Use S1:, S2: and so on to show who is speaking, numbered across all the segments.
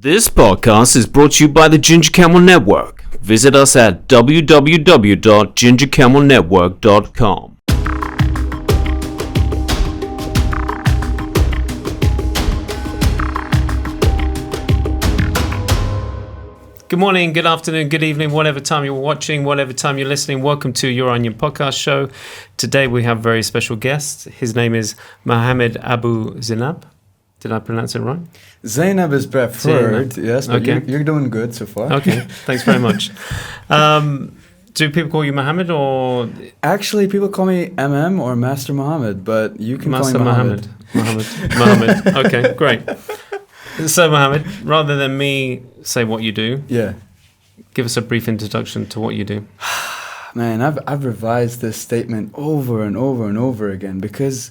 S1: This podcast is brought to you by the Ginger Camel Network. Visit us at www.gingercamelnetwork.com. Good morning, good afternoon, good evening, whatever time you're watching, whatever time you're listening. Welcome to Your Onion podcast show. Today we have a very special guest. His name is Mohammed Abu Zeinab. Did I pronounce it right?
S2: Zainab is preferred, Zainab. Yes, but
S1: okay.
S2: You're doing good so far.
S1: Okay, thanks very much. Do people call you Mohammed or?
S2: Actually, people call me MM or Master Mohammed, but you can
S1: Master
S2: call me Mohammed.
S1: Mohammed. Okay, great. So, Mohammed, rather than me say what you do, give us a brief introduction to what you do.
S2: Man, I've revised this statement over and over and over again because,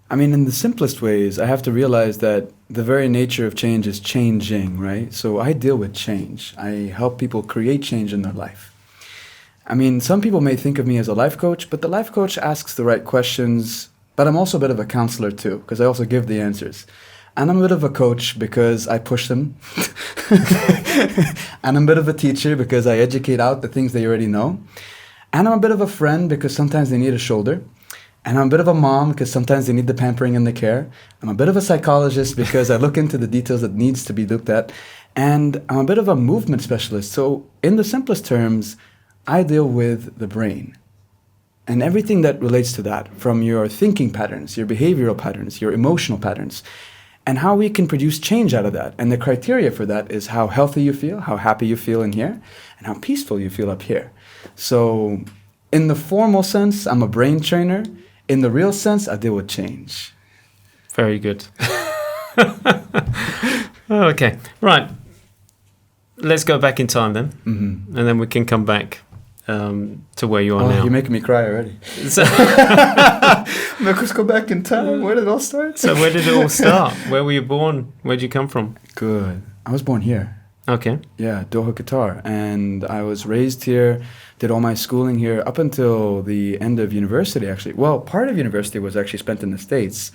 S2: I mean, in the simplest ways, I have to realize that the very nature of change is changing, right? So I deal with change. I help people create change in their life. I mean, some people may think of me as a life coach, but the life coach asks the right questions, but I'm also a bit of a counselor too, because I also give the answers. And I'm a bit of a coach because I push them. And I'm a bit of a teacher because I educate out the things they already know. And I'm a bit of a friend because sometimes they need a shoulder. And I'm a bit of a mom because sometimes they need the pampering and the care. I'm a bit of a psychologist because I look into the details that needs to be looked at. And I'm a bit of a movement specialist. So in the simplest terms, I deal with the brain. And everything that relates to that, from your thinking patterns, your behavioral patterns, your emotional patterns, and how we can produce change out of that. And the criteria for that is how healthy you feel, how happy you feel in here, and how peaceful you feel up here. So in the formal sense, I'm a brain trainer. In the real sense, I deal with change.
S1: Very good. Okay, right. Let's go back in time then. Mm-hmm. And then we can come back to where you are now.
S2: You're making me cry already. Let's go back in time. Where did it all start?
S1: So where did it all start? Where were you born? Where did you come from?
S2: Good. I was born here.
S1: Okay.
S2: Yeah, Doha, Qatar. And I was raised here, did all my schooling here up until the end of university, actually. Well, part of university was actually spent in the States.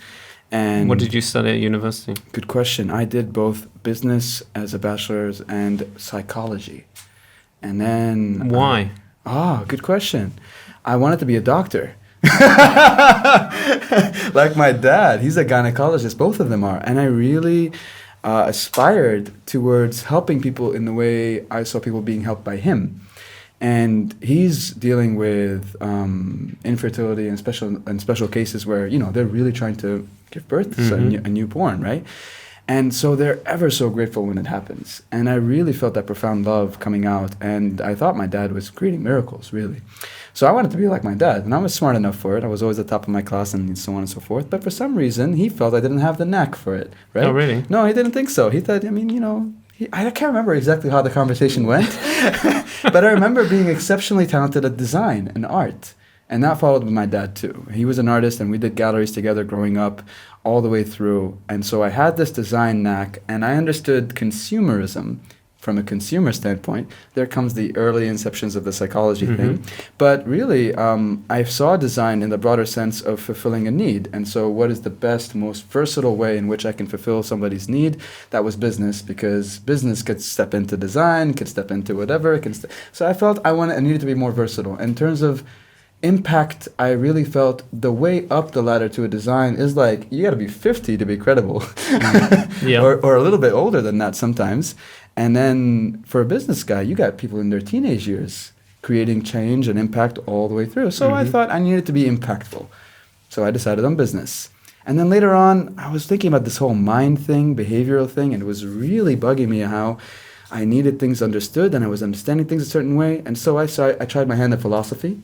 S2: And
S1: what did you study at university?
S2: Good question. I did both business as a bachelor's and psychology. And then...
S1: Why?
S2: Good question. I wanted to be a doctor. Like my dad. He's a gynecologist. Both of them are. And I really aspired towards helping people in the way I saw people being helped by him. And he's dealing with infertility and special cases where, you know, they're really trying to give birth to a newborn, right? And so they're ever so grateful when it happens. And I really felt that profound love coming out. And I thought my dad was creating miracles, really. So I wanted to be like my dad. And I was smart enough for it. I was always at the top of my class and so on and so forth. But for some reason, he felt I didn't have the knack for it, right?
S1: Oh, really?
S2: No, he didn't think so. He thought, I mean, you know, I can't remember exactly how the conversation went. But I remember being exceptionally talented at design and art. And that followed with my dad, too. He was an artist, and we did galleries together growing up all the way through. And so I had this design knack, and I understood consumerism from a consumer standpoint. There comes the early inceptions of the psychology thing. But really, I saw design in the broader sense of fulfilling a need. And so what is the best, most versatile way in which I can fulfill somebody's need? That was business, because business could step into design, could step into whatever. So I felt I needed to be more versatile. In terms of impact, I really felt the way up the ladder to a design is like, you got to be 50 to be credible. Or a little bit older than that sometimes. And then for a business guy, you got people in their teenage years creating change and impact all the way through. So I thought I needed to be impactful. So I decided on business. And then later on, I was thinking about this whole mind thing, behavioral thing, and it was really bugging me how I needed things understood and I was understanding things a certain way. And so I tried my hand at philosophy.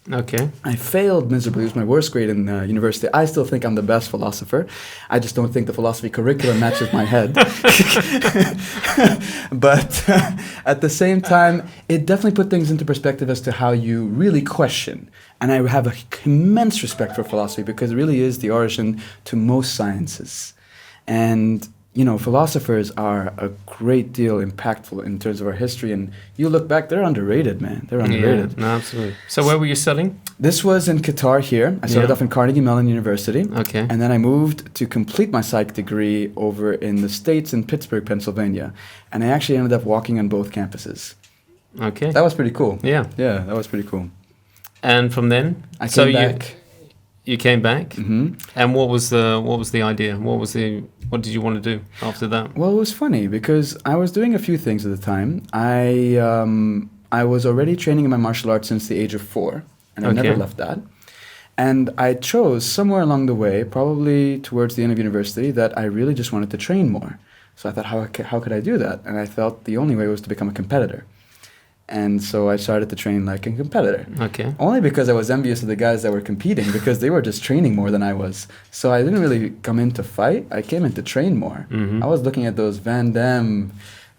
S1: Okay.
S2: I failed miserably. It was my worst grade in university. I still think I'm the best philosopher. I just don't think the philosophy curriculum matches my head. But at the same time, it definitely put things into perspective as to how you really question. And I have an immense respect for philosophy because it really is the origin to most sciences. And philosophers are a great deal impactful in terms of our history. And you look back, they're underrated, man. They're underrated.
S1: Yeah, no, absolutely. So where were you studying?
S2: This was in Qatar here. I started off in Carnegie Mellon University.
S1: Okay.
S2: And then I moved to complete my psych degree over in the States in Pittsburgh, Pennsylvania. And I actually ended up walking on both campuses.
S1: Okay.
S2: That was pretty cool.
S1: Yeah.
S2: Yeah, that was pretty cool.
S1: And from then?
S2: I came back.
S1: You came back?
S2: Mm-hmm.
S1: And what was the idea? What did you want to do after that?
S2: Well, it was funny because I was doing a few things at the time. I was already training in my martial arts since the age of 4, and I never left that. And I chose somewhere along the way, probably towards the end of university, that I really just wanted to train more. So I thought, how could I do that? And I felt the only way was to become a competitor. And so I started to train like a competitor.
S1: Okay.
S2: Only because I was envious of the guys that were competing, because they were just training more than I was. So I didn't really come in to fight. I came in to train more.
S1: Mm-hmm.
S2: I was looking at those Van Damme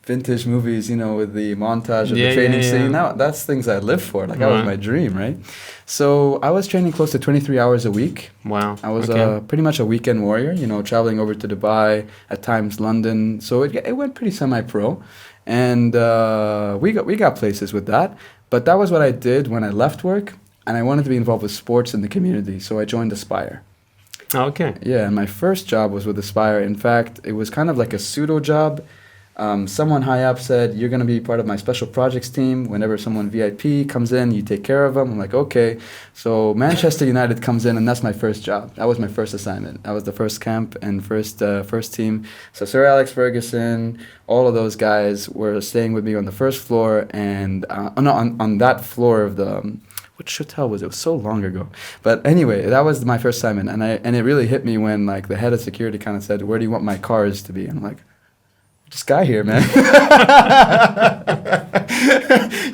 S2: vintage movies, with the montage of the training scene. Now, that's things I live for. Like, that was my dream, right? So I was training close to 23 hours a week.
S1: Wow.
S2: I was pretty much a weekend warrior, traveling over to Dubai, at times London. So it went pretty semi-pro. And we got places with that. But that was what I did when I left work. And I wanted to be involved with sports in the community. So I joined Aspire.
S1: Okay.
S2: Yeah, and my first job was with Aspire. In fact, it was kind of like a pseudo job. Someone high up said, you're going to be part of my special projects team. Whenever someone VIP comes in, you take care of them. I'm like, okay. So Manchester United comes in, and that's my first job. That was my first assignment. That was the first camp and first team. So Sir Alex Ferguson, all of those guys were staying with me on the first floor, and on that floor of the... Which hotel was it? It was so long ago. But anyway, that was my first assignment. And it really hit me when like the head of security kind of said, where do you want my cars to be? And I'm like, this guy here, man.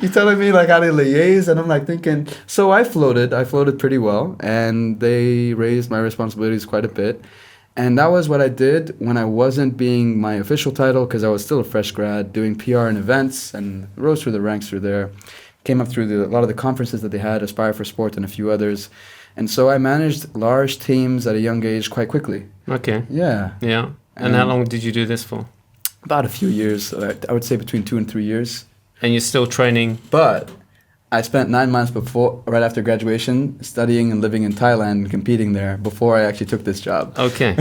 S2: You telling me like how to liaise? And I'm like thinking, so I floated pretty well, and they raised my responsibilities quite a bit. And that was what I did when I wasn't being my official title, because I was still a fresh grad, doing PR and events, and rose through the ranks through there. Came up through a lot of the conferences that they had, Aspire for Sport and a few others. And so I managed large teams at a young age quite quickly.
S1: Okay.
S2: Yeah.
S1: Yeah. And how long did you do this for?
S2: About a few years. I would say between 2 and 3 years.
S1: And you're still training?
S2: But I spent 9 months right after graduation, studying and living in Thailand and competing there before I actually took this job.
S1: Okay.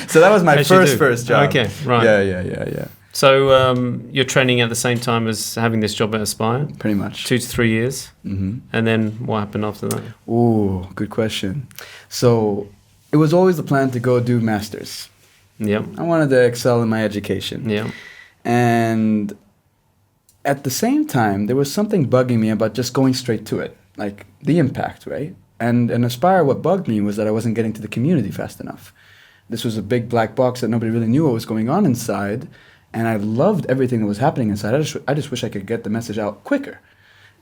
S2: So that was my first job.
S1: Okay, right.
S2: Yeah.
S1: So you're training at the same time as having this job at Aspire?
S2: Pretty much.
S1: 2 to 3 years?
S2: Mm-hmm.
S1: And then what happened after that?
S2: Ooh, good question. So it was always the plan to go do masters.
S1: Yeah.
S2: I wanted to excel in my education.
S1: Yeah.
S2: And at the same time, there was something bugging me about just going straight to it, like the impact, right? And in Aspire, what bugged me was that I wasn't getting to the community fast enough. This was a big black box that nobody really knew what was going on inside. And I loved everything that was happening inside. I just wish I could get the message out quicker.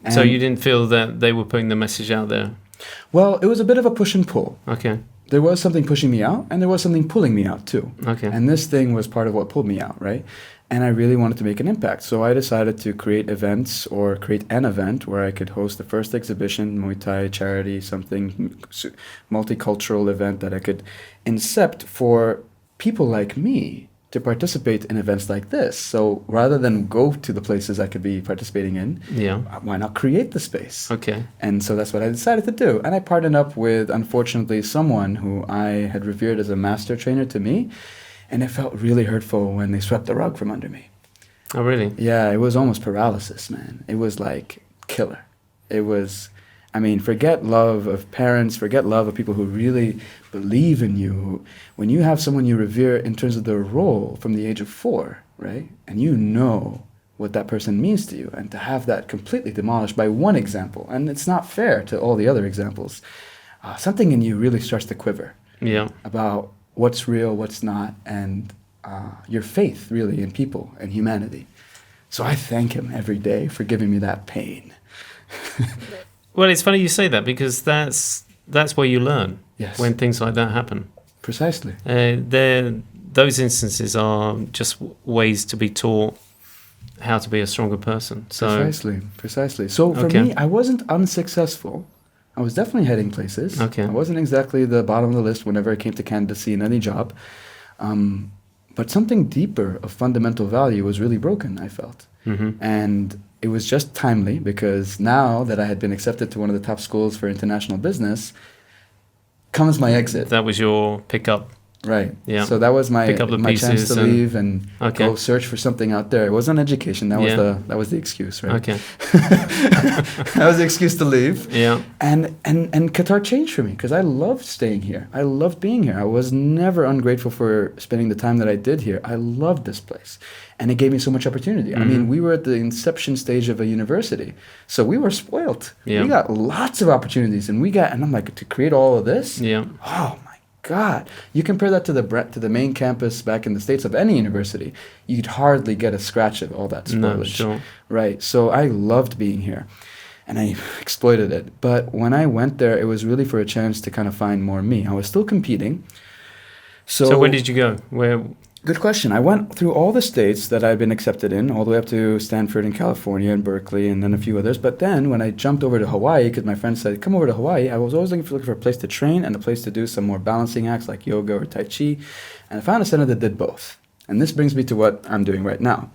S2: And
S1: so you didn't feel that they were putting the message out there?
S2: Well, it was a bit of a push and pull.
S1: Okay.
S2: There was something pushing me out, and there was something pulling me out too.
S1: Okay.
S2: And this thing was part of what pulled me out, right? And I really wanted to make an impact. So I decided to create events, or create an event where I could host the first exhibition, Muay Thai charity, something multicultural event that I could incept for people like me to participate in events like this. So rather than go to the places I could be participating in, why not create the space?
S1: Okay.
S2: And so that's what I decided to do. And I partnered up with, unfortunately, someone who I had revered as a master trainer to me. And it felt really hurtful when they swept the rug from under me.
S1: Oh, really?
S2: Yeah, it was almost paralysis, man. It was like killer. It was... forget love of parents, forget love of people who really believe in you. When you have someone you revere in terms of their role from the age of 4, right? And you know what that person means to you, and to have that completely demolished by one example, and it's not fair to all the other examples, something in you really starts to quiver.
S1: Yeah.
S2: About what's real, what's not, and your faith really in people and humanity. So I thank him every day for giving me that pain.
S1: Well, it's funny you say that, because that's where you learn.
S2: Yes.
S1: When things like that happen.
S2: Precisely.
S1: Those instances are just ways to be taught how to be a stronger person. So
S2: Precisely. So for me, I wasn't unsuccessful. I was definitely heading places.
S1: Okay.
S2: I wasn't exactly the bottom of the list whenever it came to candidacy in any job. But something deeper of fundamental value was really broken, I felt. And it was just timely because now that I had been accepted to one of the top schools for international business, comes my exit.
S1: That was your pickup.
S2: Right.
S1: Yeah.
S2: So that was my
S1: Pick up the
S2: chance to
S1: pieces and-
S2: leave and
S1: Okay.
S2: go search for something out there. It wasn't education. That
S1: Yeah.
S2: was the excuse, right?
S1: Okay.
S2: That was the excuse to leave.
S1: Yeah.
S2: And Qatar changed for me because I loved staying here. I loved being here. I was never ungrateful for spending the time that I did here. I loved this place. And it gave me so much opportunity. I mean, we were at the inception stage of a university. So we were spoiled.
S1: Yeah.
S2: We got lots of opportunities and I'm like, to create all of this?
S1: Yeah.
S2: Oh my God. You compare that to the main campus back in the States of any university, you'd hardly get a scratch of all that spoilage.
S1: No, sure.
S2: Right. So I loved being here and I exploited it. But when I went there, it was really for a chance to kind of find more me. I was still competing.
S1: So where did you go? Where?
S2: Good question. I went through all the states that I've been accepted in, all the way up to Stanford and California and Berkeley and then a few others. But then when I jumped over to Hawaii, because my friend said, come over to Hawaii, I was always looking for a place to train and a place to do some more balancing acts like yoga or Tai Chi. And I found a center that did both. And this brings me to what I'm doing right now.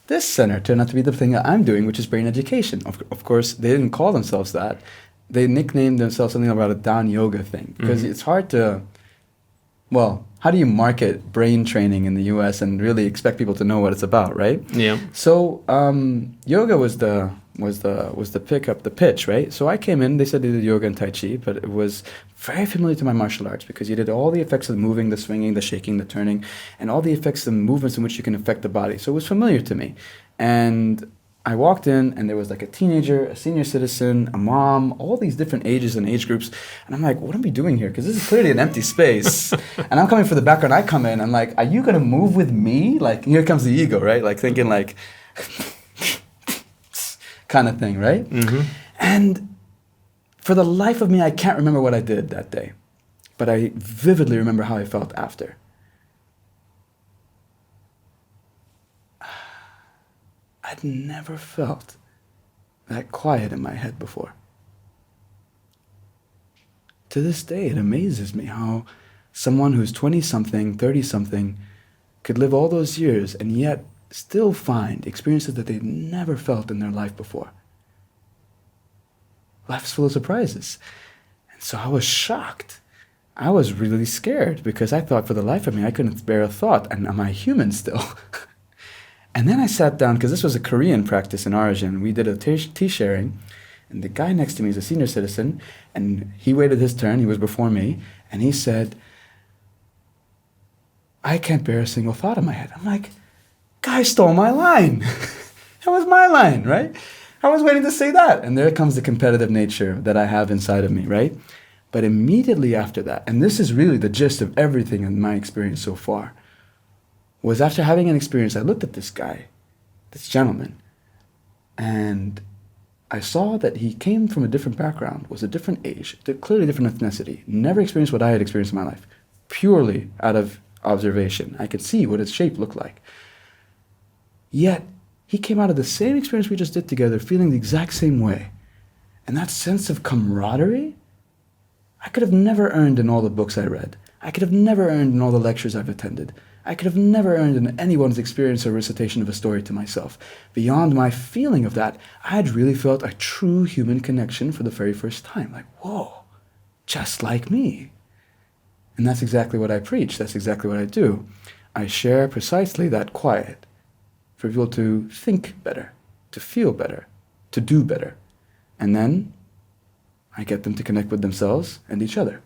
S2: This center turned out to be the thing that I'm doing, which is brain education. Of course, they didn't call themselves that. They nicknamed themselves something about a down yoga thing. Because it's hard to, well, how do you market brain training in the US and really expect people to know what it's about, right?
S1: Yeah.
S2: So yoga was the pitch, right? So I came in, they said they did yoga and Tai Chi, but it was very familiar to my martial arts because you did all the effects of the moving, the swinging, the shaking, the turning, and all the effects and movements in which you can affect the body. So it was familiar to me. And I walked in and there was like a teenager, a senior citizen, a mom, all these different ages and age groups. And I'm like, what am I doing here? Because this is clearly an empty space. And I'm coming for the background. I come in, I'm like, are you going to move with me? Like, here comes the ego, right? Like thinking like, kind of thing, right? And for the life of me, I can't remember what I did that day. But I vividly remember how I felt after. I'd never felt that quiet in my head before. To this day, it amazes me how someone who's 20-something, 30-something could live all those years and yet still find experiences that they'd never felt in their life before. Life's full of surprises. And so I was shocked. I was really scared because I thought for the life of me, I couldn't bear a thought. And am I human still? And then I sat down, because this was a Korean practice in origin. We did a tea sharing, and the guy next to me is a senior citizen, and he waited his turn, he was before me, and he said, I can't bear a single thought in my head. I'm like, guy stole my line. That was my line, right? I was waiting to say that. And there comes the competitive nature that I have inside of me, right? But immediately after that, and this is really the gist of everything in my experience so far, was after having an experience, I looked at this guy, this gentleman, and I saw that he came from a different background, was a different age, clearly different ethnicity, never experienced what I had experienced in my life, purely out of observation. I could see what his shape looked like. Yet, he came out of the same experience we just did together, feeling the exact same way. And that sense of camaraderie, I could have never earned in all the books I read. I could have never earned in all the lectures I've attended. I could have never earned in anyone's experience or recitation of a story to myself. Beyond my feeling of that, I had really felt a true human connection for the very first time. Like, whoa, just like me. And that's exactly what I preach. That's exactly what I do. I share precisely that quiet for people to think better, to feel better, to do better. And then I get them to connect with themselves and each other.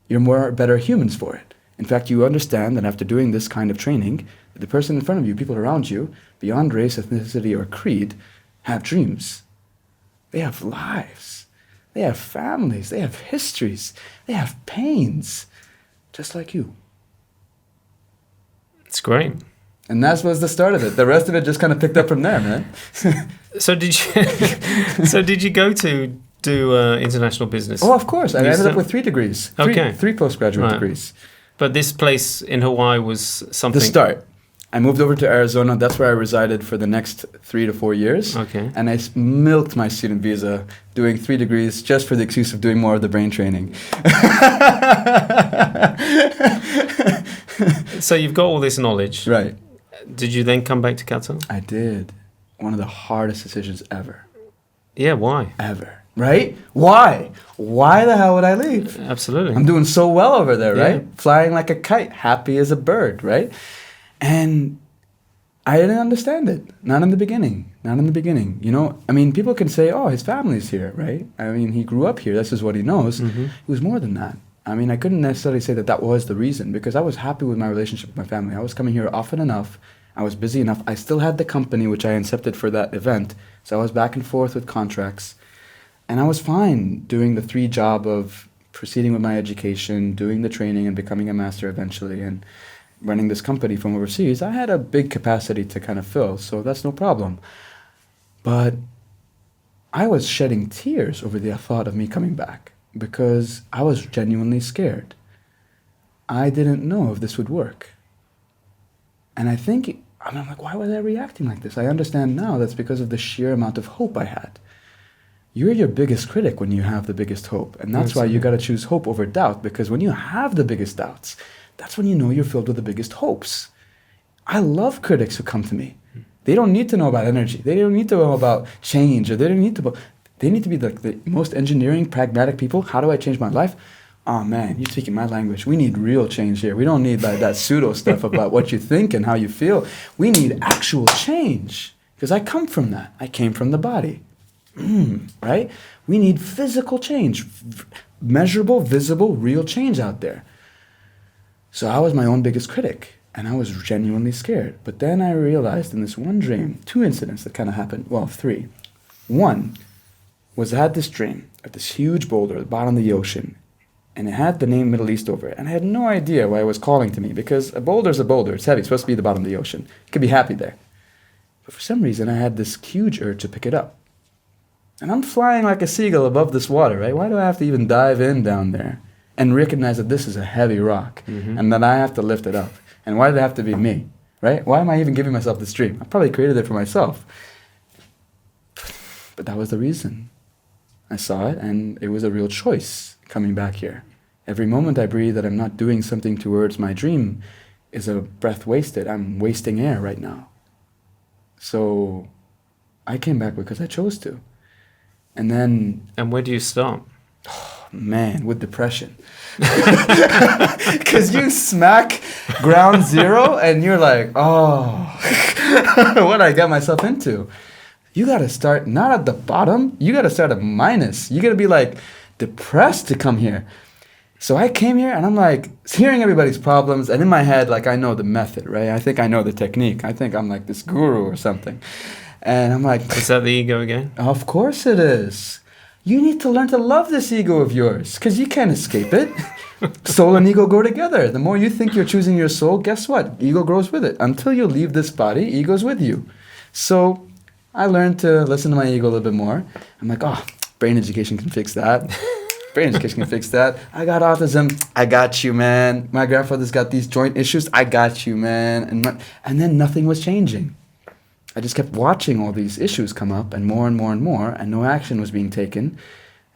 S2: You're more better humans for it. In fact, you understand that after doing this kind of training, that the person in front of you, people around you, beyond race, ethnicity, or creed, have dreams. They have lives. They have families. They have histories. They have pains, just like you.
S1: It's great.
S2: And that was the start of it. The rest of it just kind of picked up from there, man.
S1: So did you go to do international business?
S2: Oh, of course. I ended up with 3 degrees. Three postgraduate degrees.
S1: But this place in Hawaii was something...
S2: The start. I moved over to Arizona. That's where I resided for the next 3 to 4 years.
S1: Okay.
S2: And I milked my student visa doing 3 degrees just for the excuse of doing more of the brain training.
S1: So you've got all this knowledge.
S2: Right.
S1: Did you then come back to Qatar?
S2: I did. One of the hardest decisions ever.
S1: Yeah, why?
S2: Ever. Right? Why? Why the hell would I leave?
S1: Absolutely.
S2: I'm doing so well over there, right?
S1: Yeah.
S2: Flying like a kite, happy as a bird, right? And I didn't understand it. Not in the beginning. Not in the beginning. You know, I mean, people can say, oh, his family's here, right? I mean, he grew up here. This is what he knows.
S1: Mm-hmm.
S2: It was more than that. I mean, I couldn't necessarily say that that was the reason because I was happy with my relationship with my family. I was coming here often enough. I was busy enough. I still had the company, which I incepted for that event. So I was back and forth with contracts. And I was fine doing the 3 job of proceeding with my education, doing the training and becoming a master eventually, and running this company from overseas. I had a big capacity to kind of fill, so that's no problem. But I was shedding tears over the thought of me coming back because I was genuinely scared. I didn't know if this would work. And I'm like, why was I reacting like this? I understand now that's because of the sheer amount of hope I had. You're your biggest critic when you have the biggest hope. And that's why you got to choose hope over doubt, because when you have the biggest doubts, that's when you know you're filled with the biggest hopes. I love critics who come to me. They don't need to know about energy. They don't need to know about change, or they need to be like the most engineering, pragmatic people. How do I change my life? Oh man, you're speaking my language. We need real change here. We don't need like that pseudo stuff about what you think and how you feel. We need actual change, because I come from that. I came from the body. Right? We need physical change, measurable, visible, real change out there. So I was my own biggest critic, and I was genuinely scared. But then I realized in this one dream, 2 incidents that kind of happened, well, 3. One was I had this dream of this huge boulder at the bottom of the ocean, and it had the name Middle East over it. And I had no idea why it was calling to me, because a boulder's a boulder. It's heavy. It's supposed to be at the bottom of the ocean. It could be happy there. But for some reason, I had this huge urge to pick it up. And I'm flying like a seagull above this water, right? Why do I have to even dive in down there and recognize that this is a heavy rock and that I have to lift it up? And why did it have to be me, right? Why am I even giving myself this dream? I probably created it for myself. But that was the reason. I saw it, and it was a real choice coming back here. Every moment I breathe that I'm not doing something towards my dream is a breath wasted. I'm wasting air right now. So I came back because I chose to. And then...
S1: And where do you start?
S2: Oh, man, with depression. Because you smack ground zero and you're like, oh, what did I get myself into? You got to start not at the bottom. You got to start at minus. You got to be like depressed to come here. So I came here and I'm like hearing everybody's problems. And in my head, like I know the method, right? I think I know the technique. I think I'm like this guru or something. And I'm like...
S1: Is that the ego again?
S2: Of course it is. You need to learn to love this ego of yours, because you can't escape it. Soul and ego go together. The more you think you're choosing your soul, guess what? Ego grows with it. Until you leave this body, ego's with you. So I learned to listen to my ego a little bit more. I'm like, oh, brain education can fix that. Brain education can fix that. I got autism. I got you, man. My grandfather's got these joint issues. I got you, man. And then nothing was changing. I just kept watching all these issues come up and more, and no action was being taken.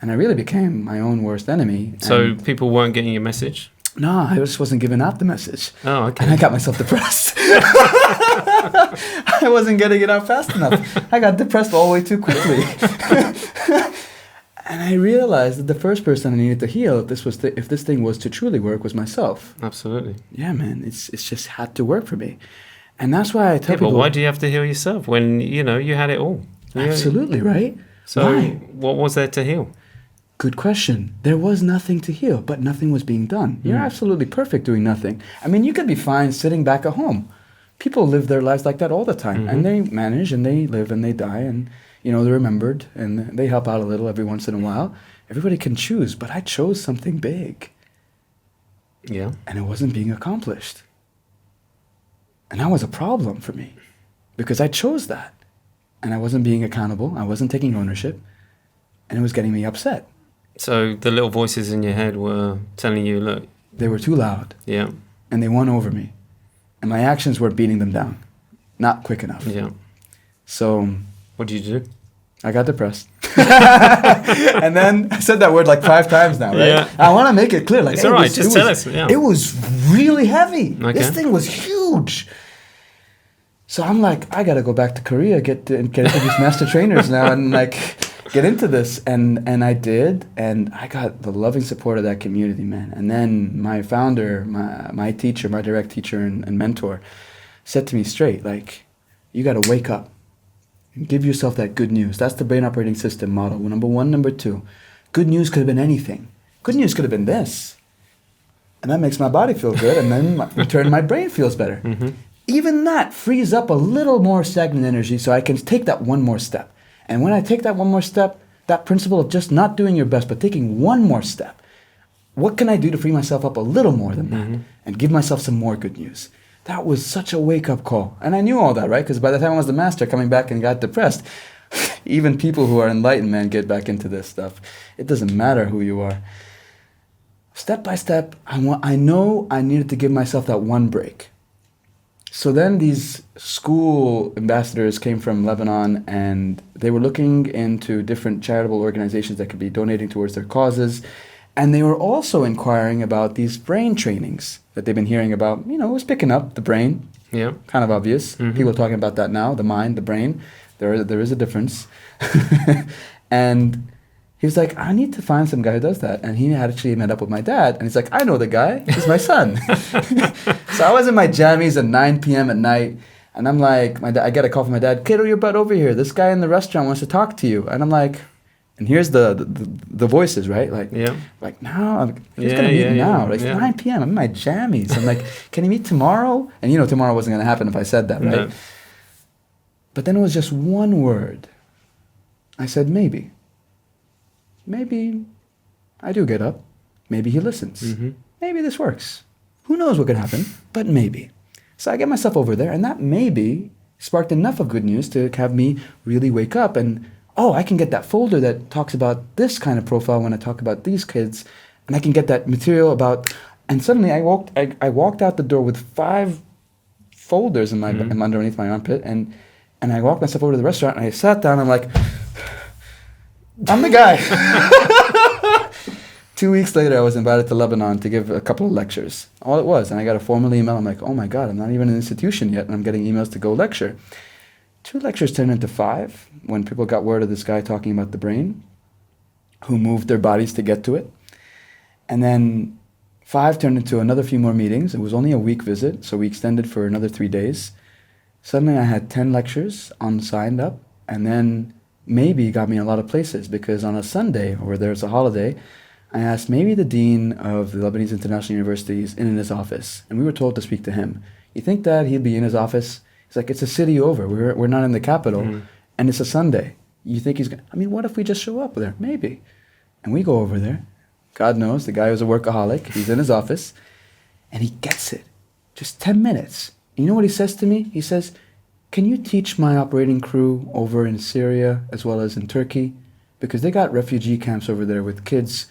S2: And I really became my own worst enemy.
S1: So people weren't getting your message?
S2: No, I just wasn't giving out the message.
S1: Oh, okay.
S2: And I got myself depressed. I wasn't getting it out fast enough. I got depressed all the way too quickly. And I realized that the first person I needed to heal, if this thing was to truly work, was myself.
S1: Absolutely.
S2: Yeah, man, it's just had to work for me. And that's why I tell people...
S1: But why do you have to heal yourself when, you had it all?
S2: Absolutely, right?
S1: So
S2: why?
S1: What was there to heal?
S2: Good question. There was nothing to heal, but nothing was being done. You're absolutely perfect doing nothing. I mean, you could be fine sitting back at home. People live their lives like that all the time. And they manage, and they live, and they die, and, they're remembered, and they help out a little every once in a while. Everybody can choose, but I chose something big.
S1: Yeah.
S2: And it wasn't being accomplished. And that was a problem for me because I chose that and I wasn't being accountable. I wasn't taking ownership, and it was getting me upset.
S1: So the little voices in your head were telling you, look.
S2: They were too loud.
S1: Yeah.
S2: And they won over me. And my actions were beating them down. Not quick enough.
S1: Yeah.
S2: So.
S1: What did you do?
S2: I got depressed. And then I said that word like 5 times now, right?
S1: Yeah.
S2: I want to make it clear. Like,
S1: It's all right. Just tell us. Yeah.
S2: It was really heavy.
S1: Okay.
S2: This thing was huge. So I'm like, I got to go back to Korea, get into these master trainers now and like get into this. And I did. And I got the loving support of that community, man. And then my founder, my teacher, my direct teacher and mentor said to me straight, like, you got to wake up. Give yourself that good news. That's the brain operating system model. Number 1, number 2. Good news could have been anything. Good news could have been this. And that makes my body feel good. And then in turn, my brain feels better. Mm-hmm. Even that frees up a little more stagnant energy so I can take that one more step. And when I take that one more step, that principle of just not doing your best, but taking one more step, what can I do to free myself up a little more than that? Mm-hmm. And give myself some more good news? That was such a wake-up call. And I knew all that, right? Because by the time I was the master coming back and got depressed, even people who are enlightened, man, get back into this stuff. It doesn't matter who you are. Step by step, I know I needed to give myself that one break. So then these school ambassadors came from Lebanon, and they were looking into different charitable organizations that could be donating towards their causes. And they were also inquiring about these brain trainings that they've been hearing about. You know, it was picking up the brain.
S1: Yeah.
S2: Kind of obvious. Mm-hmm. People are talking about that now, the mind, the brain. There is a difference. And he was like, I need to find some guy who does that. And he had actually met up with my dad. And he's like, I know the guy. He's my son. So I was in my jammies at 9 p.m. at night. And I'm like, I get a call from my dad. Kiddo, your butt over here. This guy in the restaurant wants to talk to you. And I'm like... And here's the voices, right? Like,
S1: yeah.
S2: Like now, he's gonna meet now. Like 9 p.m. I'm in my jammies. I'm like, can he meet tomorrow? And you know, tomorrow wasn't gonna happen if I said that, right? No. But then it was just one word. I said, maybe. Maybe I do get up. Maybe he listens. Mm-hmm. Maybe this works. Who knows what could happen? But maybe. So I get myself over there, and that maybe sparked enough of good news to have me really wake up and. Oh, I can get that folder that talks about this kind of profile when I talk about these kids, and I can get that material about. And suddenly, I walked out the door with 5 folders in my underneath my armpit, and I walked myself over to the restaurant, and I sat down. And I'm like, I'm the guy. 2 weeks later, I was invited to Lebanon to give a couple of lectures. All it was, and I got a formal email. I'm like, oh my God, I'm not even in an institution yet, and I'm getting emails to go lecture. 2 lectures turned into 5 when people got word of this guy talking about the brain, who moved their bodies to get to it. And then 5 turned into another few more meetings. It was only a week visit, so we extended for another 3 days. Suddenly I had 10 lectures signed up, and then maybe got me a lot of places, because on a Sunday, or there's a holiday, I asked maybe the dean of the Lebanese International University is in his office, and we were told to speak to him. You think that he'd be in his office? It's like, it's a city over. We're not in the capital, and it's a Sunday. You think he's going to... I mean, what if we just show up there? Maybe. And we go over there. God knows, the guy was a workaholic. He's in his office, and he gets it. Just 10 minutes. And you know what he says to me? He says, can you teach my operating crew over in Syria as well as in Turkey? Because they got refugee camps over there with kids...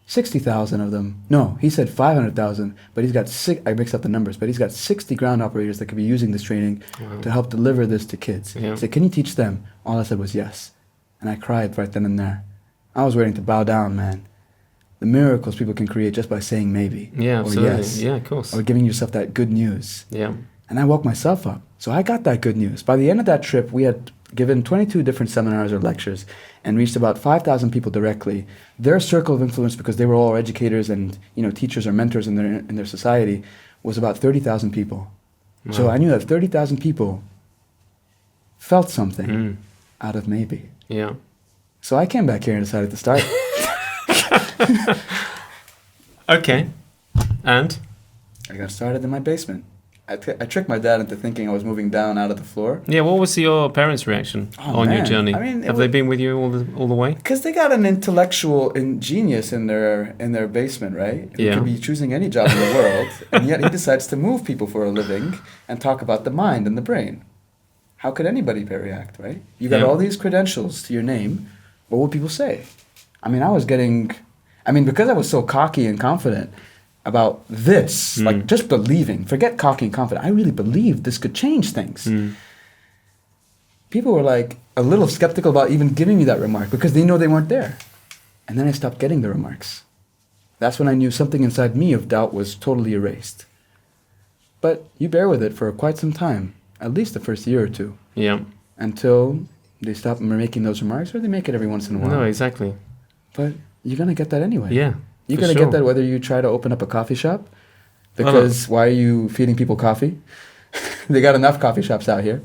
S2: 60,000 of them. No, he said 500,000, but he's got I mixed up the numbers, but he's got 60 ground operators that could be using this training to help deliver this to kids. Yeah. He said, can you teach them? All I said was yes. And I cried right then and there. I was waiting to bow down, man. The miracles people can create just by saying maybe.
S1: Yeah, absolutely.
S2: Or yes.
S1: Yeah, of course.
S2: Or giving yourself that good news.
S1: Yeah.
S2: And I woke myself up. So I got that good news. By the end of that trip, we had given 22 different seminars or lectures and reached about 5,000 people directly. Their circle of influence, because they were all educators and teachers or mentors in their society, was about 30,000 people. Wow. So I knew that 30,000 people felt something out of maybe.
S1: Yeah.
S2: So I came back here and decided to start.
S1: Okay. And?
S2: I got started in my basement. I tricked my dad into thinking I was moving down out of the floor.
S1: Yeah, what was your parents' reaction on your journey? I mean, have they been with you all the way?
S2: Because they got an intellectual genius in their basement, right? Who could be choosing any job in the world, and yet he decides to move people for a living and talk about the mind and the brain. How could anybody react, right? You got all these credentials to your name. What would people say? I mean, because I was so cocky and confident about this, like just believing, forget cocky and confident, I really believed this could change things. people were like a little skeptical about even giving me that remark because they know they weren't there. And then I stopped getting the remarks. That's when I knew something inside me of doubt was totally erased. But you bear with it for quite some time, at least the first year or two.
S1: Yeah.
S2: Until they stop making those remarks, or they make it every once in a while.
S1: No, exactly.
S2: But you're going to get that anyway.
S1: Yeah.
S2: You're going to get that whether you try to open up a coffee shop. Because why are you feeding people coffee? They got enough coffee shops out here.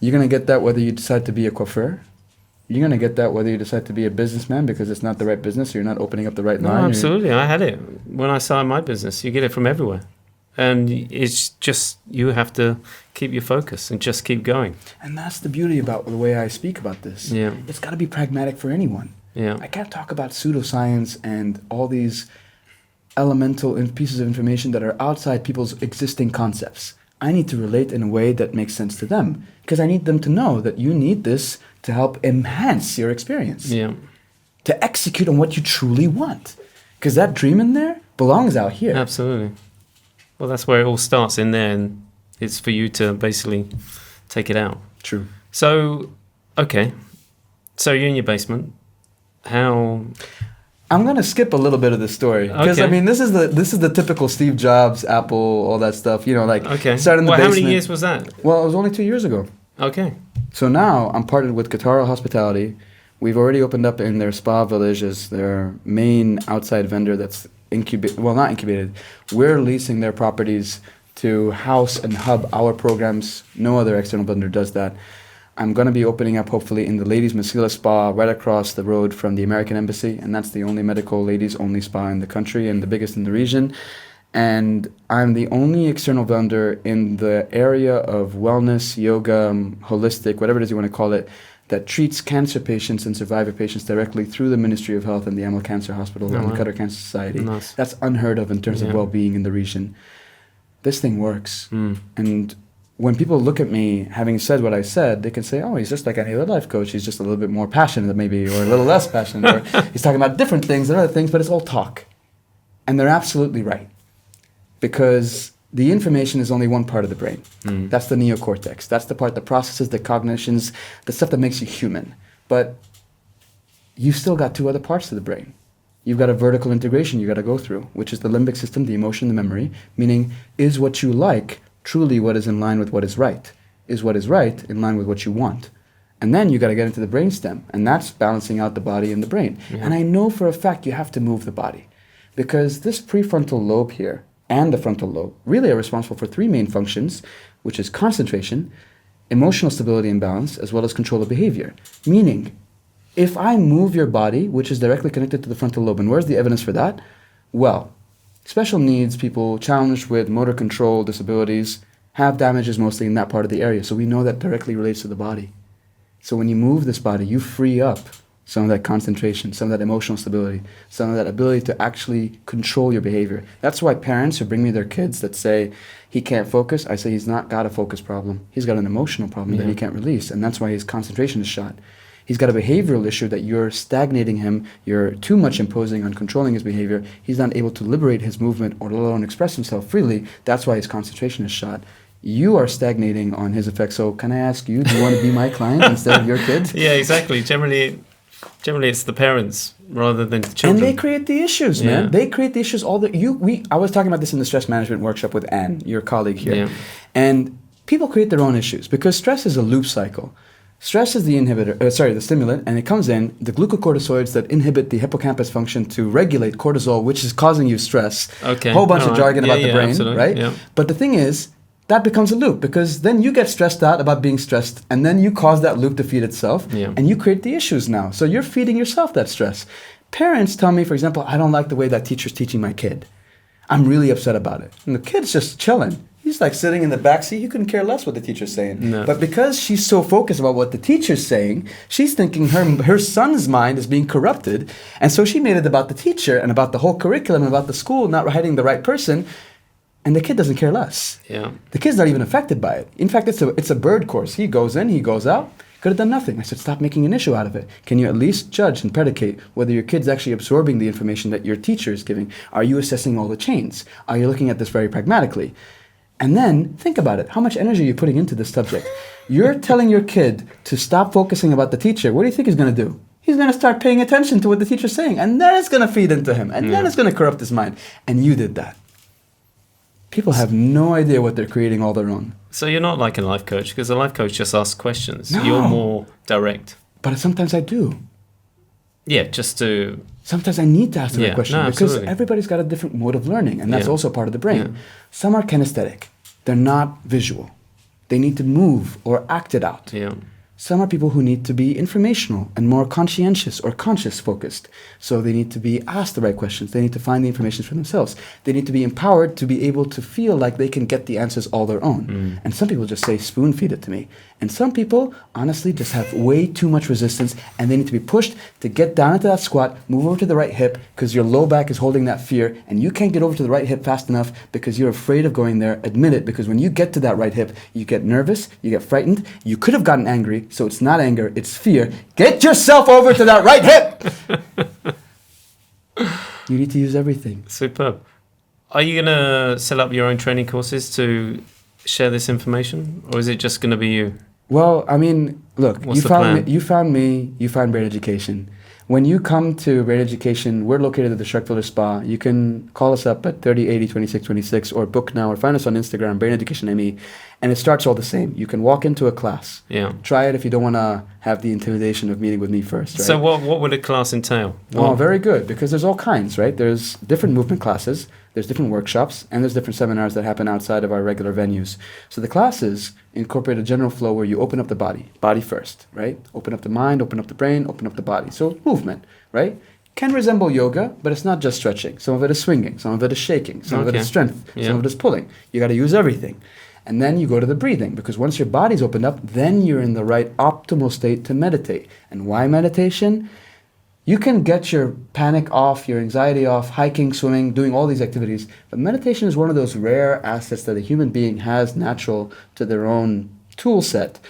S2: You're going to get that whether you decide to be a coiffeur. You're going to get that whether you decide to be a businessman because it's not the right business or you're not opening up the right line.
S1: No, absolutely. I had it when I started my business. You get it from everywhere. And it's just, you have to keep your focus and just keep going.
S2: And that's the beauty about the way I speak about this.
S1: Yeah.
S2: It's got to be pragmatic for anyone.
S1: Yeah.
S2: I can't talk about pseudoscience and all these elemental pieces of information that are outside people's existing concepts. I need to relate in a way that makes sense to them because I need them to know that you need this to help enhance your experience.
S1: Yeah.
S2: To execute on what you truly want. Because that dream in there belongs out here.
S1: Absolutely. Well, that's where it all starts, in there, and it's for you to basically take it out.
S2: True.
S1: So, okay. So you're in your basement. How...
S2: I'm gonna skip a little bit of the story because
S1: Okay.
S2: I mean this is the typical Steve Jobs, Apple, all that stuff. You know, like starting in the basement.
S1: How many years was that?
S2: Well, it was only 2 years ago.
S1: Okay.
S2: So now I'm partnered with Qatar Hospitality. We've already opened up in their spa village as their main outside vendor that's incubated. Well, not incubated. We're leasing their properties to house and hub our programs. No other external vendor does that. I'm going to be opening up hopefully in the Ladies Masila Spa right across the road from the American Embassy, and that's the only medical ladies only spa in the country and the biggest in the region. And I'm the only external vendor in the area of wellness, yoga, holistic, whatever it is you want to call it, that treats cancer patients and survivor patients directly through the Ministry of Health and the Amal Cancer Hospital and the Qatar Cancer Society.
S1: Nice.
S2: That's unheard of in terms of well-being in the region. This thing works. And when people look at me, having said what I said, they can say, oh, he's just like any other life coach. He's just a little bit more passionate maybe, or a little less passionate, or he's talking about different things and other things, but it's all talk. And they're absolutely right. Because the information is only one part of the brain. That's the neocortex. That's the part that processes the cognitions, the stuff that makes you human. But you've still got two other parts of the brain. You've got a vertical integration you got to go through, which is the limbic system, the emotion, the memory, meaning is what you like truly what is in line with what is right? Is what is right in line with what you want? And then you got to get into the brainstem, and that's balancing out the body and the brain. And I know for a fact you have to move the body because this prefrontal lobe here and the frontal lobe really are responsible for three main functions, which is concentration, emotional stability and balance, as well as control of behavior. Meaning, if I move your body, which is directly connected to the frontal lobe, and where's the evidence for that? Well, special needs people challenged with motor control disabilities have damages mostly in that part of the area. So we know that directly relates to the body. So when you move this body, you free up some of that concentration, some of that emotional stability, some of that ability to actually control your behavior. That's why parents who bring me their kids that say, he can't focus, I say he's not got a focus problem. He's got an emotional problem that he can't release, and that's why his concentration is shot. He's got a behavioral issue that you're stagnating him, you're too much imposing on controlling his behavior. He's not able to liberate his movement or let alone express himself freely. That's why his concentration is shot. You are stagnating on his effects. So can I ask you, do you want to be my client instead of your kid?
S1: Yeah, exactly. Generally it's the parents rather than the children.
S2: And they create the issues, man. They create the issues. I was talking about this in the stress management workshop with Anne, your colleague here. Yeah. And people create their own issues because stress is a loop cycle. Stress is the the stimulant, and it comes in, the glucocorticoids that inhibit the hippocampus function to regulate cortisol, which is causing you stress.
S1: Okay.
S2: Whole bunch of jargon about the brain,
S1: absolutely.
S2: right?
S1: Yeah.
S2: But the thing is, that becomes a loop because then you get stressed out about being stressed, and then you cause that loop to feed itself, and you create the issues now. So you're feeding yourself that stress. Parents tell me, for example, I don't like the way that teacher's teaching my kid. I'm really upset about it. And the kid's just chilling. He's like sitting in the back seat. He couldn't care less what the teacher's saying.
S1: No.
S2: But because she's so focused about what the teacher's saying, she's thinking her son's mind is being corrupted. And so she made it about the teacher and about the whole curriculum and about the school not hiring the right person. And the kid doesn't care less.
S1: Yeah.
S2: The kid's not even affected by it. In fact, it's a bird course. He goes in, he goes out. Could have done nothing. I said, stop making an issue out of it. Can you at least judge and predicate whether your kid's actually absorbing the information that your teacher is giving? Are you assessing all the chains? Are you looking at this very pragmatically? And then think about it. How much energy are you putting into this subject? You're telling your kid to stop focusing about the teacher. What do you think he's going to do? He's going to start paying attention to what the teacher's saying. And then it's going to feed into him. And then it's going to corrupt his mind. And you did that. People have no idea what they're creating all their own.
S1: So you're not like a life coach, because a life coach just asks questions.
S2: No.
S1: You're more direct.
S2: But sometimes I do.
S1: Yeah, just to...
S2: Sometimes I need to ask the right question because
S1: absolutely.
S2: everybody's got a different mode of learning, and that's also part of the brain.
S1: Yeah.
S2: Some are kinesthetic. They're not visual. They need to move or act it out.
S1: Yeah.
S2: Some are people who need to be informational and more conscientious or conscious focused. So they need to be asked the right questions. They need to find the information for themselves. They need to be empowered to be able to feel like they can get the answers all their own. And some people just say, spoon feed it to me. And some people, honestly, just have way too much resistance, and they need to be pushed to get down into that squat, move over to the right hip, because your low back is holding that fear, and you can't get over to the right hip fast enough because you're afraid of going there. Admit it, because when you get to that right hip, you get nervous, you get frightened, you could have gotten angry, so it's not anger, it's fear. Get yourself over to that right hip! You need to use everything.
S1: Superb. Are you going to set up your own training courses to share this information, or is it just going to be you?
S2: Well, I mean, look,
S1: What's
S2: you
S1: the
S2: found
S1: plan?
S2: me, you found Brain Education. When you come to Brain Education, we're located at the Sharkfiller Spa. You can call us up at 3080-2626 or book now or find us on Instagram, Brain Education ME, and it starts all the same. You can walk into a class.
S1: Yeah.
S2: Try it if you don't want to have the intimidation of meeting with me first, right?
S1: So what would a class entail?
S2: Oh, very good, because there's all kinds, right? There's different movement classes, there's different workshops, and there's different seminars that happen outside of our regular venues. So the classes incorporate a general flow where you open up the body first, right? Open up the mind, open up the brain, open up the body. So movement, right? Can resemble yoga, but it's not just stretching. Some of it is swinging, some of it is shaking, some of it is strength, some of it is pulling. You got to use everything. And then you go to the breathing, because once your body's opened up, then you're in the right optimal state to meditate. And why meditation? You can get your panic off, your anxiety off, hiking, swimming, doing all these activities. But meditation is one of those rare assets that a human being has natural to their own tool set,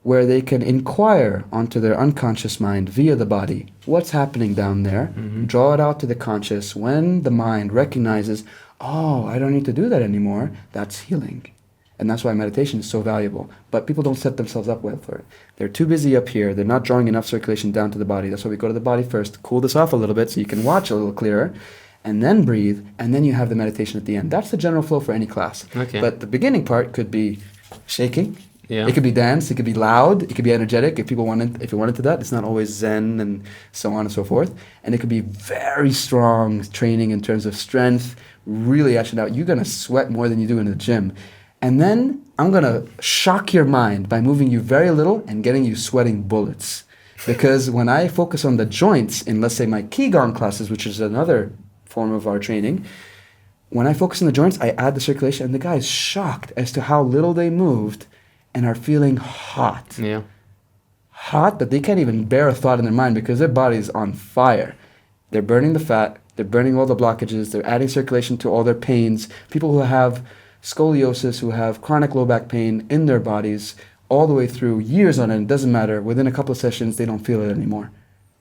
S2: where they can inquire onto their unconscious mind via the body. What's happening down there? Draw it out to the conscious. When the mind recognizes, oh, I don't need to do that anymore, that's healing. And that's why meditation is so valuable. But people don't set themselves up well for it. They're too busy up here. They're not drawing enough circulation down to the body. That's why we go to the body first, cool this off a little bit so you can watch a little clearer, and then breathe, and then you have the meditation at the end. That's the general flow for any class.
S1: Okay.
S2: But the beginning part could be shaking.
S1: Yeah.
S2: It could be dance. It could be loud. It could be energetic. If you wanted to that, it's not always Zen and so on and so forth. And it could be very strong training in terms of strength, really action out. You're going to sweat more than you do in the gym. And then I'm going to shock your mind by moving you very little and getting you sweating bullets. Because when I focus on the joints in, let's say, my Qigong classes, which is another form of our training, when I focus on the joints, I add the circulation, and the guy is shocked as to how little they moved and are feeling hot.
S1: Yeah.
S2: Hot that they can't even bear a thought in their mind because their body is on fire. They're burning the fat. They're burning all the blockages. They're adding circulation to all their pains. People who have scoliosis, who have chronic low back pain in their bodies all the way through years on end, it doesn't matter. Within a couple of sessions, they don't feel it anymore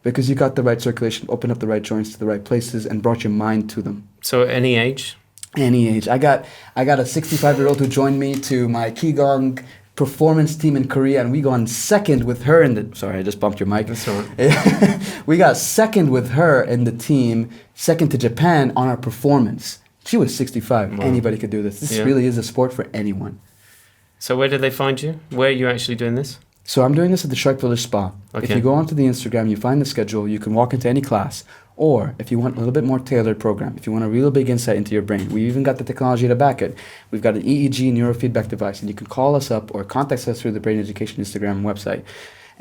S2: because you got the right circulation, opened up the right joints to the right places, and brought your mind to them.
S1: So at any age?
S2: Any age. I got a 65-year-old who joined me to my Qigong performance team in Korea, and we gone second with her in the... Sorry, I just bumped your mic.
S1: That's all right.
S2: We got second with her in the team, second to Japan on our performance. She was 65. Wow. Anybody could do this. This really is a sport for anyone.
S1: So where did they find you? Where are you actually doing this?
S2: So I'm doing this at the Shark Village Spa.
S1: Okay.
S2: If you go onto the Instagram, you find the schedule, you can walk into any class. Or if you want a little bit more tailored program, if you want a real big insight into your brain, we even got the technology to back it. We've got an EEG neurofeedback device, and you can call us up or contact us through the Brain Education Instagram website.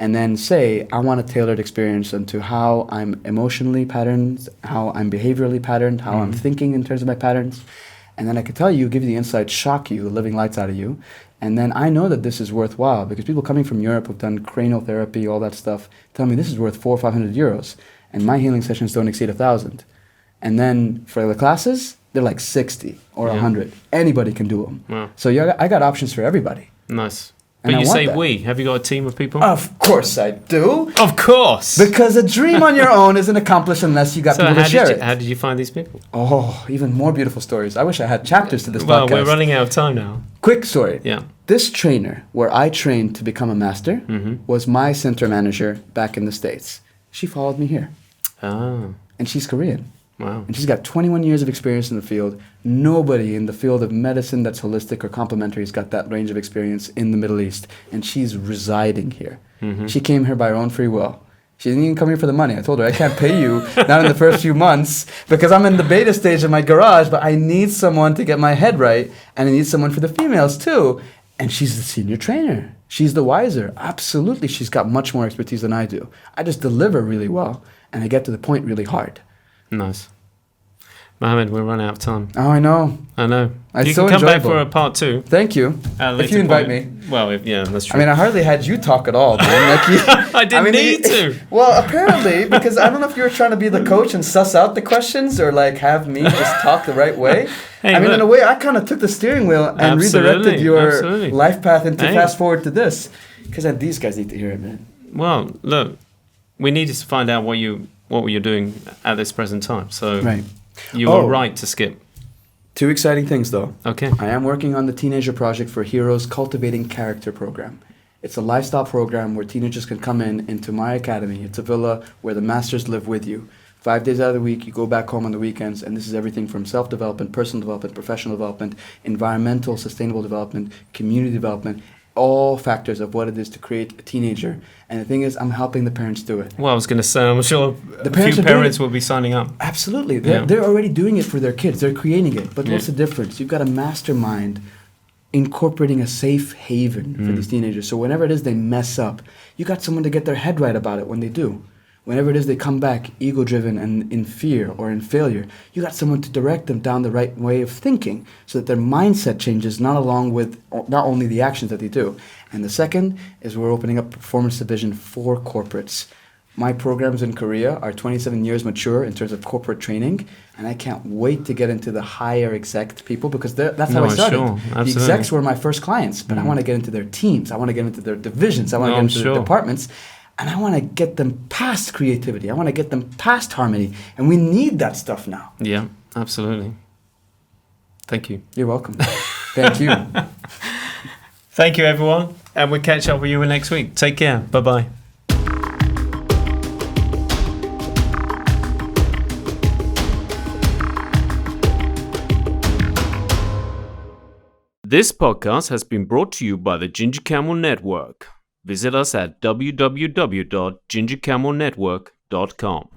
S2: And then say, I want a tailored experience into how I'm emotionally patterned, how I'm behaviorally patterned, how I'm thinking in terms of my patterns. And then I can tell you, give you the insight, shock you, the living lights out of you. And then I know that this is worthwhile because people coming from Europe who've done cranial therapy, all that stuff, tell me this is worth 400 or 500 euros. And my healing sessions don't exceed 1,000. And then for the classes, they're like 60 or 100. Anybody can do them.
S1: Wow.
S2: So I got options for everybody.
S1: Nice. But
S2: I
S1: you
S2: want
S1: say
S2: that.
S1: we. Have you got a team of people?
S2: Of course I do.
S1: Of course.
S2: Because a dream on your own isn't accomplished unless you got
S1: So
S2: people to share it.
S1: how did you find these people?
S2: Oh, even more beautiful stories. I wish I had chapters to this
S1: Well,
S2: podcast.
S1: we're running out of time now.
S2: Quick story.
S1: Yeah.
S2: This trainer, where I trained to become a master,
S1: Mm-hmm.
S2: was my center manager back in the States. She followed me here.
S1: Ah,
S2: And she's Korean.
S1: wow.
S2: And she's got 21 years of experience in the field. Nobody in the field of medicine that's holistic or complementary has got that range of experience in the Middle East. And she's residing here.
S1: Mm-hmm.
S2: She came here by her own free will. She didn't even come here for the money. I told her, I can't pay you, not in the first few months, because I'm in the beta stage of my garage, but I need someone to get my head right, and I need someone for the females too. And she's the senior trainer. She's the wiser. Absolutely, she's got much more expertise than I do. I just deliver really well, and I get to the point really hard.
S1: Nice. Mohammed, we're running out of time.
S2: Oh, I know.
S1: I know.
S2: It's
S1: You
S2: so
S1: can come back
S2: enjoyable.
S1: for a part 2.
S2: Thank you.
S1: at a
S2: If
S1: later
S2: you invite
S1: point.
S2: me.
S1: Well, yeah, that's true.
S2: I mean, I hardly had you talk at all, man. Like you,
S1: I didn't need to.
S2: Well, apparently, because I don't know if you were trying to be the coach and suss out the questions or like have me just talk the right way.
S1: Hey,
S2: I mean,
S1: look.
S2: in a way, I kind of took the steering wheel and
S1: Absolutely,
S2: redirected your
S1: absolutely.
S2: life path into
S1: Hey.
S2: fast forward to this. Because these guys need to hear it, man.
S1: Well, look, we needed to find out what you're doing at this present time. So
S2: Right.
S1: you were right to skip.
S2: 2 exciting things, though.
S1: Okay.
S2: I am working on the Teenager Project for Heroes Cultivating Character program. It's a lifestyle program where teenagers can come into my academy. It's a villa where the masters live with you. 5 days out of the week, you go back home on the weekends, and this is everything from self-development, personal development, professional development, environmental, sustainable development, community development, all factors of what it is to create a teenager. And the thing is, I'm helping the parents do it.
S1: Well, I was going to say, I'm sure
S2: The
S1: a
S2: parents
S1: few
S2: are doing
S1: parents
S2: it.
S1: will be signing up.
S2: Absolutely.
S1: Yeah.
S2: They're already doing it for their kids. They're creating it. But
S1: Yeah.
S2: what's the difference? You've got a mastermind incorporating a safe haven for these teenagers. So whenever it is they mess up, you got someone to get their head right about it when they do. Whenever it is they come back ego-driven and in fear or in failure, you got someone to direct them down the right way of thinking so that their mindset changes not only the actions that they do. And the second is we're opening up performance division for corporates. My programs in Korea are 27 years mature in terms of corporate training, and I can't wait to get into the higher exec people because that's how
S1: No,
S2: I started.
S1: sure,
S2: The
S1: absolutely.
S2: execs were my first clients, but I want to get into their teams. I want to get into their divisions. I want to
S1: No,
S2: get
S1: I'm
S2: into
S1: sure.
S2: their departments. And I want to get them past creativity. I want to get them past harmony. And we need that stuff now.
S1: Yeah, absolutely. Thank you.
S2: You're welcome. Thank you.
S1: Thank you, everyone. And we'll catch up with you next week. Take care. Bye-bye. This podcast has been brought to you by the Ginger Camel Network. Visit us at www.gingercamelnetwork.com.